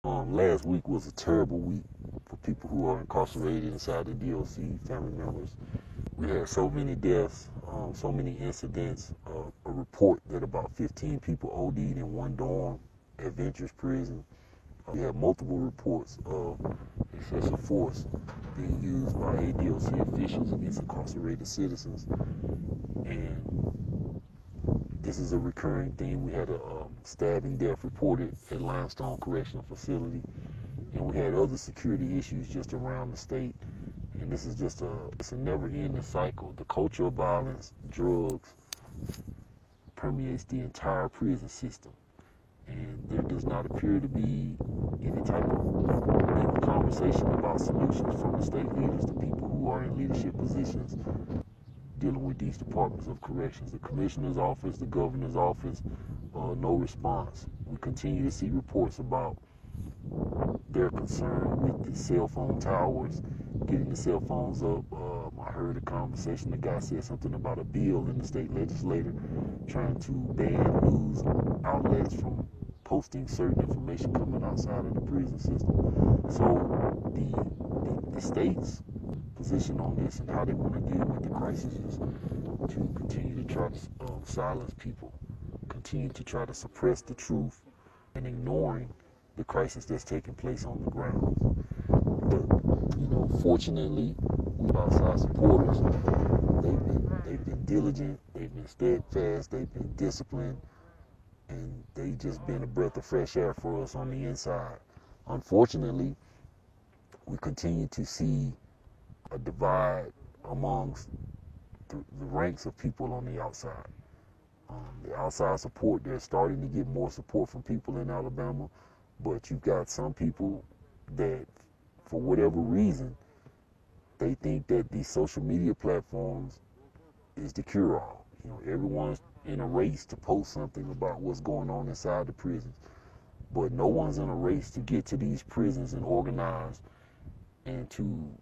Last week was a terrible week for people who are incarcerated inside the DOC, family members. We had so many deaths, so many incidents. A report that about 15 people OD'd in one dorm at Ventures Prison. We had multiple reports of excessive force being used by ADOC officials against incarcerated citizens. And this is a recurring theme. We had a stabbing death reported at Limestone Correctional Facility, and we had other security issues just around the state. And this is just it's a never-ending cycle. The culture of violence, drugs, permeates the entire prison system. And there does not appear to be any type of conversation about solutions from the state leaders, the people who are in leadership positions dealing with these departments of corrections. The commissioner's office, the governor's office, no response. We continue to see reports about their concern with the cell phone towers, getting the cell phones up. I heard a conversation, the guy said something about a bill in the state legislature trying to ban news outlets from posting certain information coming outside of the prison system. So the state's position on this and how they want to deal with the crisis is to continue to try to silence people, continue to try to suppress the truth and ignoring the crisis that's taking place on the ground. But fortunately, we outside supporters. They've been diligent, they've been steadfast, they've been disciplined, and they've just been a breath of fresh air for us on the inside. Unfortunately, we continue to see a divide amongst the ranks of people on the outside. The outside support, they're starting to get more support from people in Alabama, but you've got some people that, for whatever reason, they think that these social media platforms is the cure-all. Everyone's in a race to post something about what's going on inside the prisons, but no one's in a race to get to these prisons and organize and to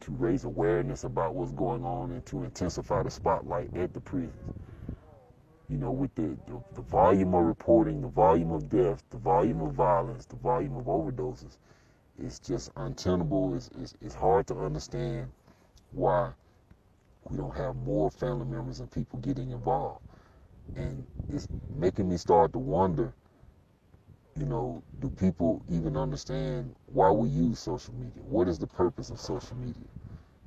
raise awareness about what's going on and to intensify the spotlight at the prisons. With the volume of reporting, the volume of deaths, the volume of violence, the volume of overdoses, it's just untenable. It's hard to understand why we don't have more family members and people getting involved. And it's making me start to wonder, do people even understand why we use social media? What is the purpose of social media?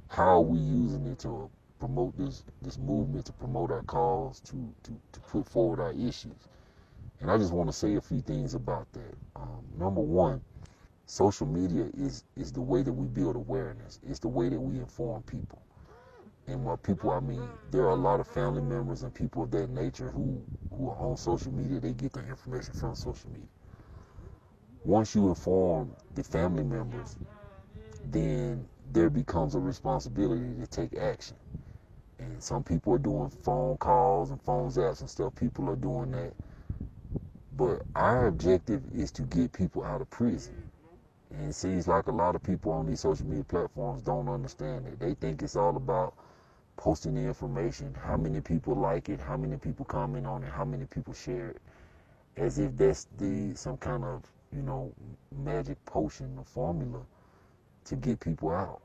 How are we using it to promote this movement, to promote our cause, to put forward our issues? And I just want to say a few things about that. Number one, social media is the way that we build awareness. It's the way that we inform people. And by people, I mean there are a lot of family members and people of that nature who are on social media. They get their information from social media. Once you inform the family members, then there becomes a responsibility to take action. And some people are doing phone calls and phone zaps and stuff. People are doing that. But our objective is to get people out of prison. And it seems like a lot of people on these social media platforms don't understand it. They think it's all about posting the information, how many people like it, how many people comment on it, how many people share it, as if that's some kind of, magic potion or formula to get people out.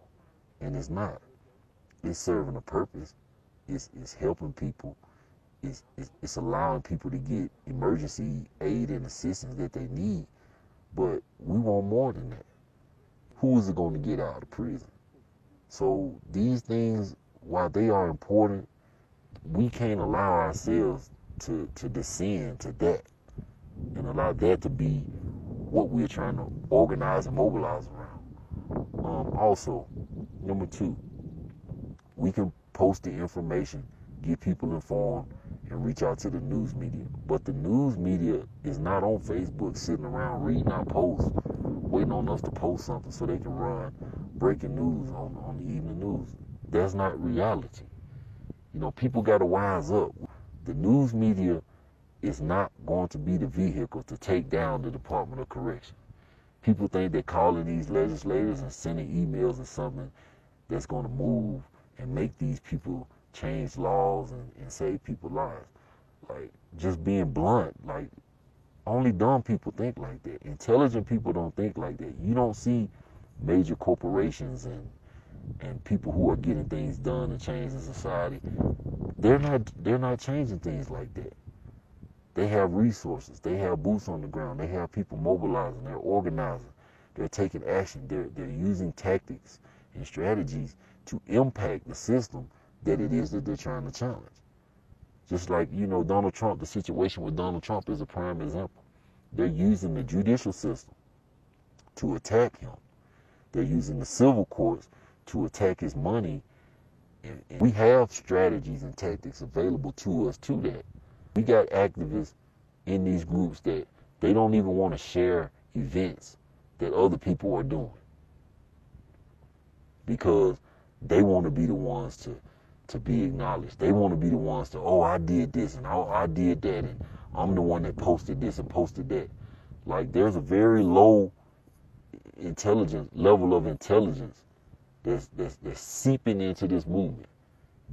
And it's not. It's serving a purpose. It's helping people. It's allowing people to get emergency aid and assistance that they need. But we want more than that. Who is it going to get out of prison? So these things, while they are important, we can't allow ourselves to descend to that and allow that to be what we're trying to organize and mobilize around. Also, number two, we can post the information, get people informed, and reach out to the news media. But the news media is not on Facebook sitting around reading our posts, waiting on us to post something so they can run breaking news on the evening news. That's not reality. People got to wise up. The news media is not going to be the vehicle to take down the Department of Correction. People think that calling these legislators and sending emails is something that's going to move and make these people change laws and save people's lives. Like, just being blunt, like, Only dumb people think like that. Intelligent people don't think like that. You don't see major corporations and people who are getting things done and changing society. They're not changing things like that. They have resources. They have boots on the ground. They have people mobilizing. They're organizing. They're taking action. They're using tactics and strategies to impact the system that it is that they're trying to challenge. Just like, Donald Trump, the situation with Donald Trump is a prime example. They're using the judicial system to attack him. They're using the civil courts to attack his money. And we have strategies and tactics available to us to that. We got activists in these groups that they don't even want to share events that other people are doing because they want to be the ones to be acknowledged. They want to be the ones to, oh, I did this and oh, I did that and I'm the one that posted this and posted that. Like, there's a very low level of intelligence that's seeping into this movement,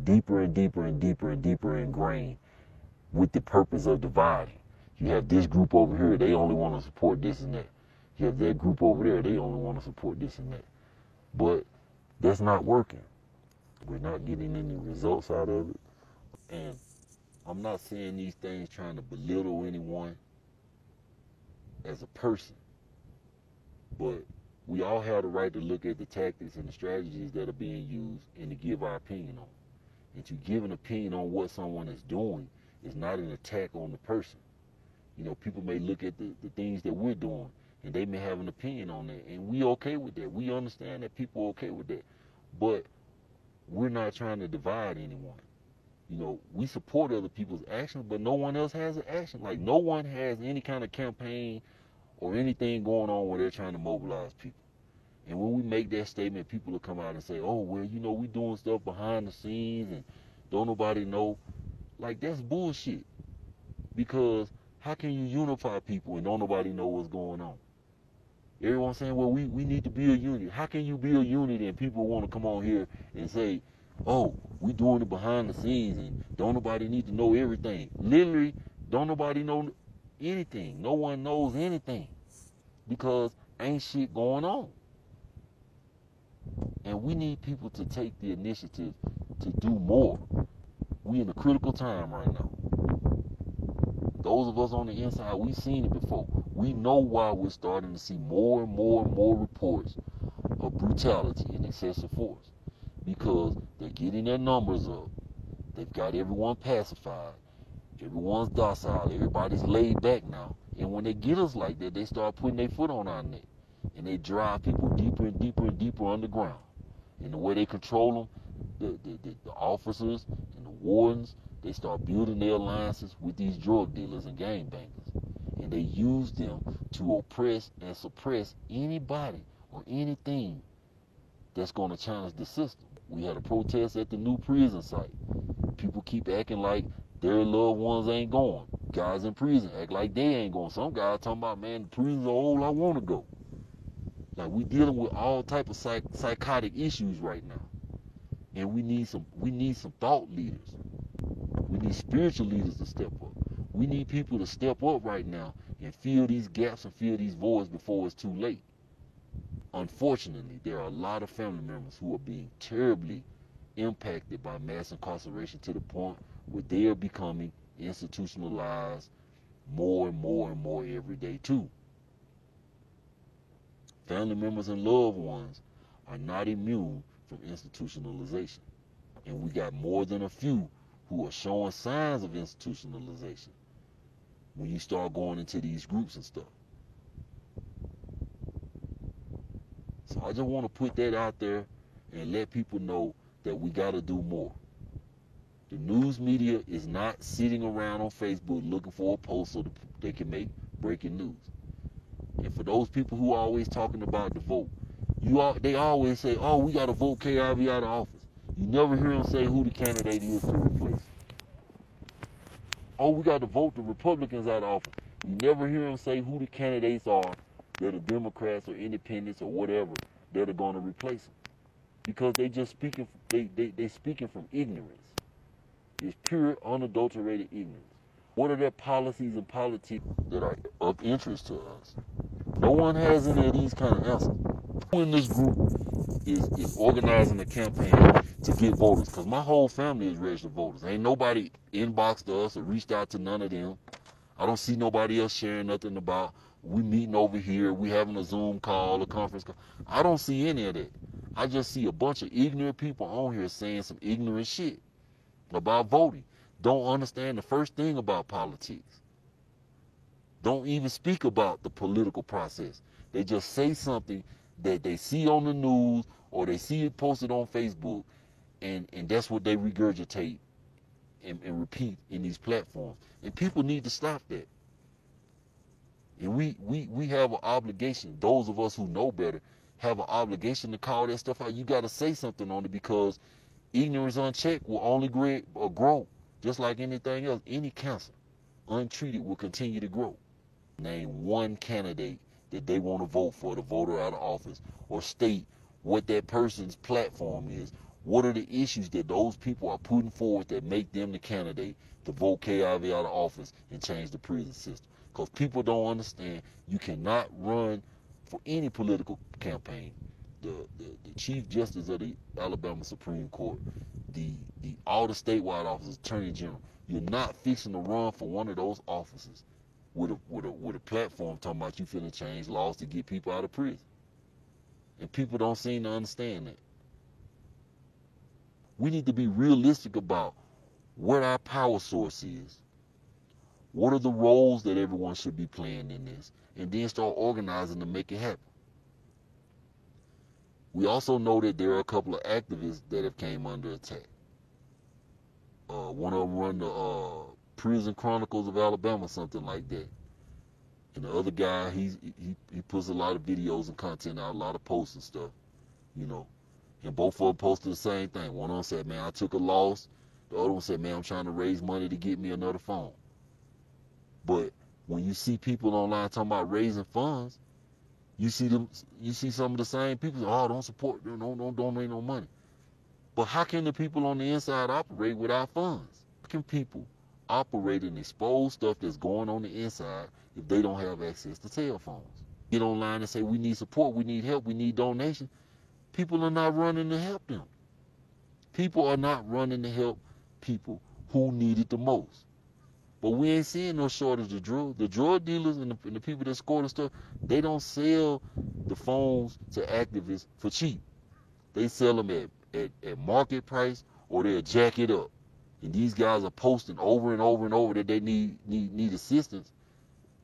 deeper and deeper and deeper and deeper ingrained, with the purpose of dividing. You have this group over here, they only want to support this and that. You have that group over there, they only want to support this and that. But that's not working. We're not getting any results out of it. And I'm not saying these things trying to belittle anyone as a person, but we all have the right to look at the tactics and the strategies that are being used and to give our opinion on. And to give an opinion on what someone is doing is not an attack on the person. People may look at the things that we're doing and they may have an opinion on that, and we okay with that. We understand that people are okay with that. But we're not trying to divide anyone. We support other people's actions, but no one else has an action. Like, no one has any kind of campaign or anything going on where they're trying to mobilize people. And when we make that statement, people will come out and say, oh, well, we doing stuff behind the scenes and don't nobody know. Like, that's bullshit. Because how can you unify people and don't nobody know what's going on? Everyone's saying, well, we need to be a unit. How can you be a unit and people want to come on here and say, oh, we doing it behind the scenes and don't nobody need to know everything? Literally, don't nobody know anything. No one knows anything because ain't shit going on. And we need people to take the initiative to do more. We in a critical time right now. Those of us on the inside, we've seen it before. We know why we're starting to see more and more and more reports of brutality and excessive force. Because they're getting their numbers up. They've got everyone pacified. Everyone's docile. Everybody's laid back now. And when they get us like that, they start putting their foot on our neck. And they drive people deeper and deeper and deeper underground. And the way they control them, the officers and the wardens, they start building their alliances with these drug dealers and gangbangers. And they use them to oppress and suppress anybody or anything that's going to challenge the system. We had a protest at the new prison site. People keep acting like their loved ones ain't going. Guys in prison act like they ain't going. Some guys talking about, man, the prison's old, I want to go. Like, we dealing with all type of psychotic issues right now. And we need some thought leaders. We need spiritual leaders to step up. We need people to step up right now and fill these gaps and fill these voids before it's too late. Unfortunately, there are a lot of family members who are being terribly impacted by mass incarceration to the point where they are becoming institutionalized more and more and more every day too. Family members and loved ones are not immune from institutionalization. And we got more than a few who are showing signs of institutionalization when you start going into these groups and stuff. So I just want to put that out there and let people know that we got to do more. The news media is not sitting around on Facebook looking for a post so they can make breaking news. And for those people who are always talking about the vote, they always say, oh, we got to vote KIV out of office. You never hear them say who the candidate is to replace. Oh, we got to vote the Republicans out of office. You never hear them say who the candidates are that are Democrats or independents or whatever that are going to replace them. Because they just speaking, they speaking from ignorance. It's pure, unadulterated ignorance. What are their policies and politics that are of interest to us? No one has any of these kind of answers. Who in this group is organizing a campaign to get voters? Because my whole family is registered voters. Ain't nobody inboxed us or reached out to none of them. I don't see nobody else sharing nothing about we meeting over here, we having a Zoom call, a conference call. I don't see any of that. I just see a bunch of ignorant people on here saying some ignorant shit about voting. Don't understand the first thing about politics. Don't even speak about the political process. They just say something that they see on the news or they see it posted on Facebook, and that's what they regurgitate and repeat in these platforms. And people need to stop that. And we have an obligation, those of us who know better, have an obligation to call that stuff out. You got to say something on it, because ignorance unchecked will only grow. Just like anything else, any cancer, untreated, will continue to grow. Name one candidate that they want to vote for, the voter out of office, or state what that person's platform is. What are the issues that those people are putting forward that make them the candidate to vote KIV out of office and change the prison system? Because people don't understand, you cannot run for any political campaign. The Chief Justice of the Alabama Supreme Court, all the statewide officers, Attorney General, you're not fixing to run for one of those offices with a platform talking about you finna change laws to get people out of prison. And people don't seem to understand that. We need to be realistic about what our power source is. What are the roles that everyone should be playing in this? And then start organizing to make it happen. We also know that there are a couple of activists that have came under attack. One of them run the Prison Chronicles of Alabama, something like that. And the other guy, he puts a lot of videos and content out, a lot of posts and stuff, you know. And both of them posted the same thing. One of them said, man, I took a loss. The other one said, man, I'm trying to raise money to get me another phone. But when you see people online talking about raising funds, you see some of the same people say, oh, don't support, don't donate no money. But how can the people on the inside operate without funds? How can people operate and expose stuff that's going on the inside if they don't have access to cell phones? Get online and say, we need support, we need help, we need donation. People are not running to help them. People are not running to help people who need it the most. But we ain't seeing no shortage of drugs. The drug dealers and the people that score the stuff, they don't sell the phones to activists for cheap. They sell them at market price, or they'll jack it up. And these guys are posting over and over and over that they need assistance.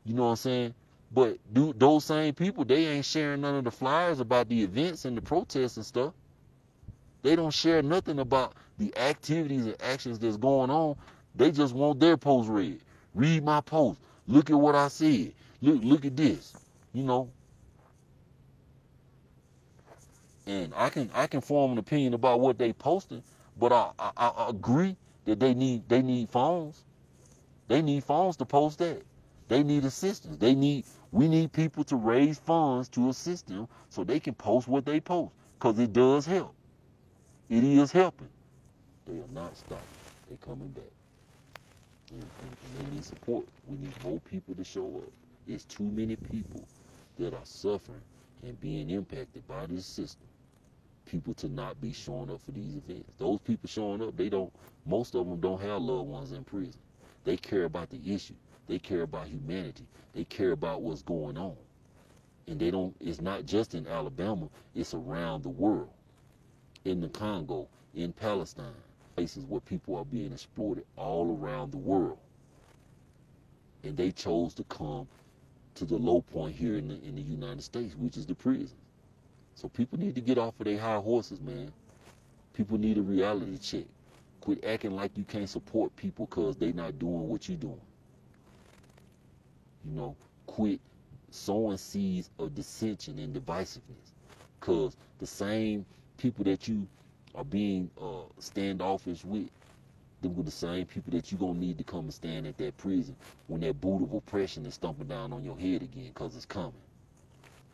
You know what I'm saying? But those same people, they ain't sharing none of the flyers about the events and the protests and stuff. They don't share nothing about the activities and actions that's going on. They just want their post read. Read my post. Look at what I said. Look at this. You know. And I can form an opinion about what they posting, but I agree that they need phones. They need phones to post that. They need assistance. We need people to raise funds to assist them so they can post what they post, because it does help. It is helping. They are not stopping. They're coming back. And they need support. We need more people to show up. It's too many people that are suffering and being impacted by this system. People to not be showing up for these events. Those people showing up, most of them don't have loved ones in prison. They care about the issue. They care about humanity. They care about what's going on. And it's not just in Alabama, it's around the world. In the Congo, in Palestine, places where people are being exploited all around the world. And they chose to come to the low point here in the United States, which is the prison. So people need to get off of their high horses, man. People need a reality check. Quit acting like you can't support people because they're not doing what you're doing. You know, quit sowing seeds of dissension and divisiveness, because the same people that you are being standoffish with, them were the same people that you're going to need to come and stand at that prison when that boot of oppression is thumping down on your head again, because it's coming.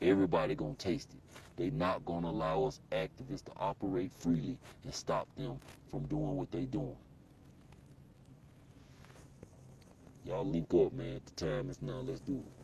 Everybody going to taste it. They're not going to allow us activists to operate freely and stop them from doing what they're doing. Y'all link up, man. The time is now. Let's do it.